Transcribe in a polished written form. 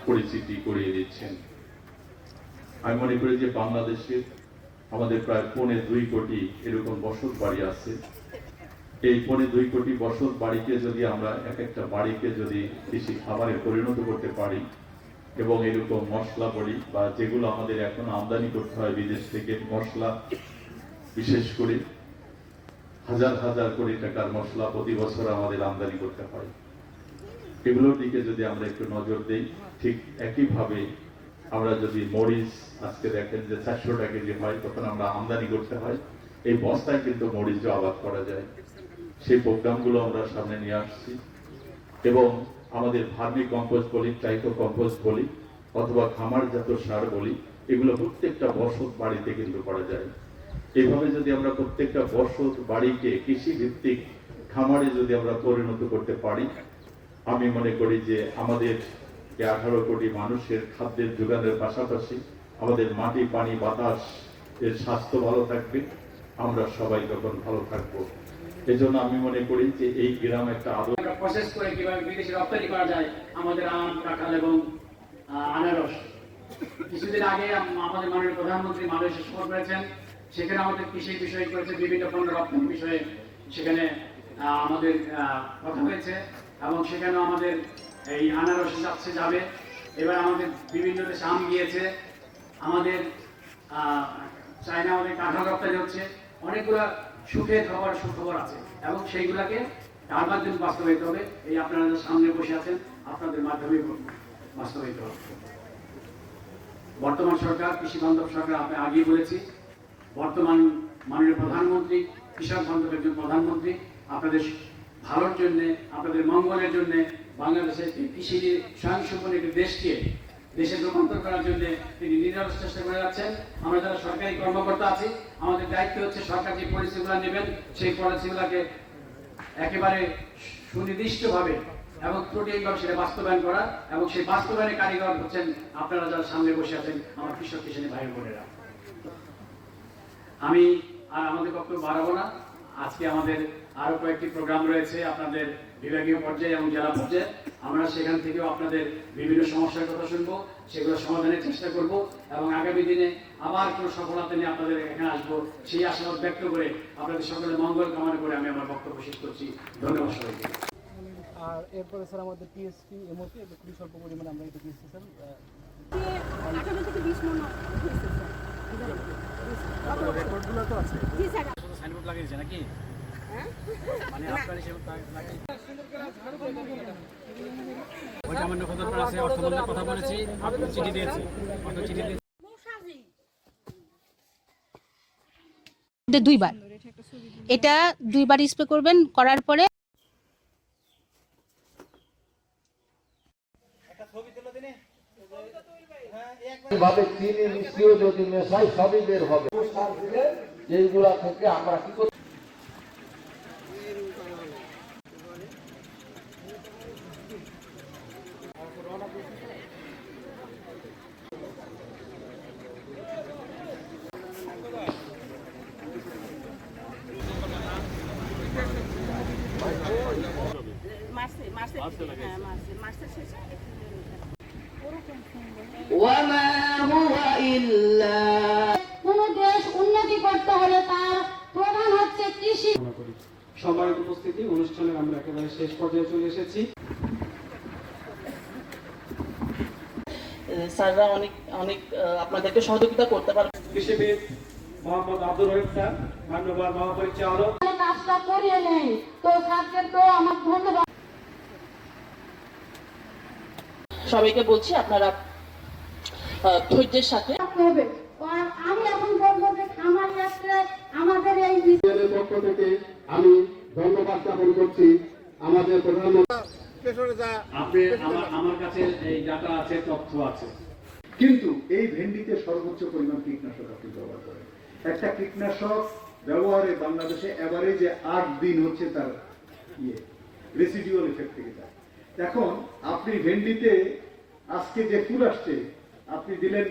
পরিচিতি করিয়ে দিচ্ছেন। আমি মনে করি যে বাংলাদেশের আমাদের প্রায় 2.25 কোটি এরকম বসত বাড়ি আছে। এই 2.25 কোটি বসত বাড়িকে যদি আমরা এক একটা বাড়িকে যদি কৃষি খাবারে পরিণত করতে পারি এবং এরকম মশলা বড়ি বা যেগুলো আমাদের এখন আমদানি করতে হয় বিদেশ থেকে মশলা, বিশেষ করে হাজার হাজার কোটি টাকার মশলা প্রতি বছর আমাদের আমদানি করতে হয়, এগুলোর দিকে যদি আমরা একটু নজর দেই, ঠিক একইভাবে আমরা যদি মরিচ আজকে দেখেন যে 400 টাকা কেজি হয়, তখন আমরা আমদানি করতে হয়, এই বস্তায় কিন্তু মরিচ আবাদ করা যায়। সেই প্রোগ্রামগুলো আমরা সামনে নিয়ে আসছি এবং আমাদের ভার্মি কম্পোস্ট বলি, ট্রাইকো কম্পোস্ট বলি অথবা খামারজাত সার বলি, এগুলো প্রত্যেকটা বসত বাড়িতে কিন্তু করা যায়। এইভাবে যদি আমরা প্রত্যেকটা বসত বাড়িকে কৃষি ভিত্তিক খামারে যদি আমরা পরিণত করতে পারি, আমি মনে করি যে আমাদের 18 কোটি মানুষের খাদ্যের যোগানের পাশাপাশি আমাদের মাটি, পানি, বাতাস এর স্বাস্থ্য ভালো থাকবে, আমরা সবাই তখন ভালো থাকবো। এজন্য আমি মনে করি যে এই গ্রাম একটা প্রসেস করে কিভাবে বিদেশে রপ্তানি করা যায় আমাদের আম, কাঁঠাল এবং আনারস। কিছুদিন আগে আমাদের মাননীয় প্রধানমন্ত্রী মালয়েশিয়া সফর করেছেন, সেখানে আমাদের কৃষি বিষয় করেছে, বিভিন্ন পণ্য রপ্তানি বিষয়ে সেখানে আমাদের কথা হয়েছে এবং সেখানেও আমাদের এই আনারস যাবে। এবার আমাদের বিভিন্ন দেশে আম গিয়েছে, আমাদের চায়না আমাদের কাঁঠাল রপ্তানি হচ্ছে, অনেকগুলো সুখের খবর, সুখবর আছে এবং সেইগুলাকে তার মাধ্যমে বাস্তবায়িত হবে। এই আপনারা সামনে বসে আছেন, আপনাদের মাধ্যমে বাস্তবায়িত হবে। বর্তমান সরকার কৃষি বান্ধব সরকার, আপনি আগেই বলেছি, বর্তমান মাননীয় প্রধানমন্ত্রী কৃষক বান্ধব একজন প্রধানমন্ত্রী। আপনাদের ভালোর জন্য, আপনাদের মঙ্গলের জন্য বাংলাদেশের কৃষি স্বয়ংসম্পূর্ণ একটি দেশে রূপান্তর করার জন্য তিনি নিরলস চেষ্টা করে যাচ্ছেন। আমরা যারা সরকারি কর্মকর্তা আছি, আমাদের দায়িত্ব হচ্ছে সরকার যে পলিসিগুলো নেবেন সেই পলিসিগুলোকে একেবারে সুনির্দিষ্টভাবে এবং ত্রুটিহীনভাবে সেটা বাস্তবায়ন করা, এবং সেই বাস্তবায়নে কারিগর হচ্ছেন আপনারা যারা সামনে বসে আছেন, আমার কৃষক কিষানী ভাই বোনেরা। আমি আর আমাদের বক্তব্য বাড়াবো না। আজকে আমাদের আরো কয়েকটি প্রোগ্রাম রয়েছে আপনাদের বিভাগীয় পর্যায়ে এবং জেলা পর্যায়ে। আমরা সেখান থেকেও আপনাদের বিভিন্ন সমস্যার কথা শুনবো, সেগুলো সমাধানের চেষ্টা করব এবং আগামী দিনে আবার কোনো সফলতা নিয়ে আপনাদের এখানে আসবো, সেই আশাবাদ ব্যক্ত করে আপনাদের সকলের মঙ্গল কামনা করে আমি আমার বক্তব্য শেষ করছি। ধন্যবাদ সবাইকে। আর এরপরে স্যার আমাদের টিএসপি এমওপি খুবই স্বল্প পরিমাণে আমরা এটা দিচ্ছি স্যার। 18 থেকে 20 মণ হয়েছে স্যার। রেকর্ডগুলো তো আছে। জি স্যার। সাইনবোর্ড লাগিয়েছে নাকি? হ্যাঁ? মানে আপনার হিসেবে লাগিয়ে ওই সামান্য খবর আছে, অর্থমন্ত্রীর কথা বলেছি, আপনি চিঠি দিয়েছি, অর্থ চিঠি দিয়েছি। দুইবার এটা 2বার স্প্রে করবেন, করার পরে ভাবে চিনি মিশিয়েও যদি মেশাই সবই বের হবে। এইগুলা থেকে আমরা কি করতে মার্চের শেষে কোন দেশ উন্নতি করতে হলে তার প্রধান হচ্ছে কৃষি। সবার উপস্থিতি অনুষ্ঠানের আমরা একেবারে শেষ পর্যায়ে চলে এসেছি। স্যাররা অনেক অনেক আপনাদেরকে সহযোগিতা করতে পারবে। কৃষিবিদ মোহাম্মদ আব্দুর রহিম স্যার, মান্যবর মহাপরিচালক, কাজটা করিয়ে নেই তো স্যারকে তো আমার ধন্যবাদ। সবাইকে বলছি আপনারা ধৈর্যের সাথে হবে। আমি এখন বলবো যে খামারি আসলে আমাদের এই পক্ষ থেকে আমি ধন্যবাদ জ্ঞাপন করছি আমাদের প্রধানমন্ত্রী। আমার কাছে এই ডাটা আছে, তথ্য আছে। কিন্তু এই ভেন্ডিতে সর্বোচ্চ পরিমাণ কীটনাশক আপনি ব্যবহার করেন। একটা কীটনাশক ব্যবহারে বাংলাদেশে এভারেজে 8 দিন হচ্ছে তার রেসিডুয়াল ইফেক্ট থেকে যায়। এখন আপনি ভেন্ডিতে আজকে যে ফুল আসছে আপনি দিলেন